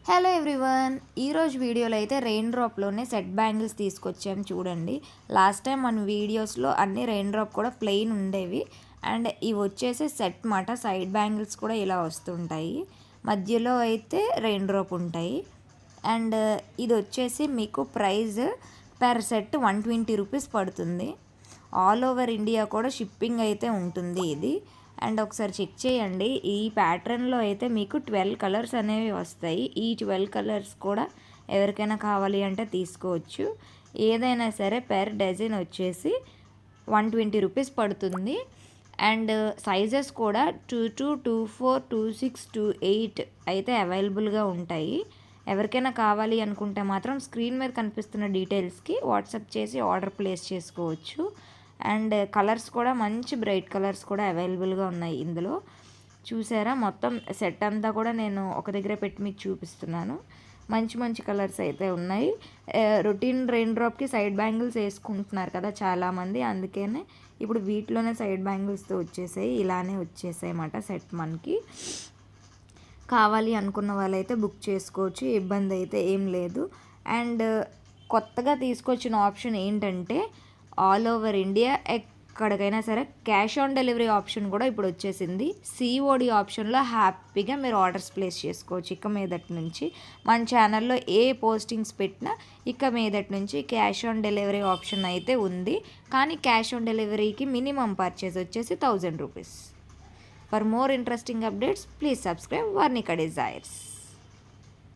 Hello everyone, ఈరోజు వీడియోలో అయితే రెయిన్ డ్రాప్లోనే సెట్ బ్యాంగిల్స్ తీసుకొచ్చాము చూడండి. లాస్ట్ టైం మన వీడియోస్లో అన్ని రెయిన్ డ్రాప్ కూడా ప్లెయిన్ ఉండేవి. అండ్ ఇవి వచ్చేసి సెట్ మాట. సైడ్ బ్యాంగిల్స్ కూడా ఇలా వస్తుంటాయి, మధ్యలో అయితే రెయిన్ డ్రాప్ ఉంటాయి. అండ్ ఇది వచ్చేసి మీకు ప్రైస్ పర్ సెట్ 120 రూపీస్ పడుతుంది. ఆల్ ఓవర్ ఇండియా కూడా షిప్పింగ్ అయితే ఉంటుంది ఇది. అండ్ ఒకసారి చెక్ చేయండి. ఈ ప్యాటర్న్లో అయితే మీకు 12 కలర్స్ అనేవి వస్తాయి. ఈ 12 కలర్స్ కూడా ఎవరికైనా కావాలి అంటే తీసుకోవచ్చు. ఏదైనా సరే పెర్ డజన్ వచ్చేసి 120 రూపీస్ పడుతుంది. అండ్ సైజెస్ కూడా 22, 24, 26, 28 అయితే అవైలబుల్గా ఉంటాయి. ఎవరికైనా కావాలి అనుకుంటే మాత్రం స్క్రీన్ మీద కనిపిస్తున్న డీటెయిల్స్కి వాట్సాప్ చేసి ఆర్డర్ ప్లేస్ చేసుకోవచ్చు. అండ్ కలర్స్ కూడా మంచి బ్రైట్ కలర్స్ కూడా అవైలబుల్గా ఉన్నాయి ఇందులో. చూసారా, మొత్తం సెట్ అంతా కూడా నేను ఒక దగ్గర పెట్టి మీకు చూపిస్తున్నాను. మంచి మంచి కలర్స్ అయితే ఉన్నాయి. రొటీన్ రెయిన్ డ్రాప్కి సైడ్ బ్యాంగిల్స్ వేసుకుంటున్నారు కదా చాలామంది, అందుకనే ఇప్పుడు వీటిలోనే సైడ్ బ్యాంగిల్స్తో వచ్చేసాయి. ఇలానే వచ్చేసాయి అన్నమాట సెట్. మనకి కావాలి అనుకున్న వాళ్ళైతే బుక్ చేసుకోవచ్చు, ఇబ్బంది అయితే ఏం లేదు. అండ్ కొత్తగా తీసుకొచ్చిన ఆప్షన్ ఏంటంటే ఆల్ ఓవర్ ఇండియా ఎక్కడికైనా సరే క్యాష్ ఆన్ డెలివరీ ఆప్షన్ కూడా ఇప్పుడు వచ్చేసింది. సిఓడి ఆప్షన్లో హ్యాపీగా మీరు ఆర్డర్స్ ప్లేస్ చేసుకోవచ్చు. ఇక మీదటి నుంచి మన ఛానల్లో ఏ పోస్టింగ్స్ పెట్టినా ఇక మీదటి నుంచి క్యాష్ ఆన్ డెలివరీ ఆప్షన్ అయితే ఉంది. కానీ క్యాష్ ఆన్ డెలివరీకి మినిమం పర్చేస్ వచ్చేసి 1000 rupees. For more interesting updates please subscribe Varnika desires.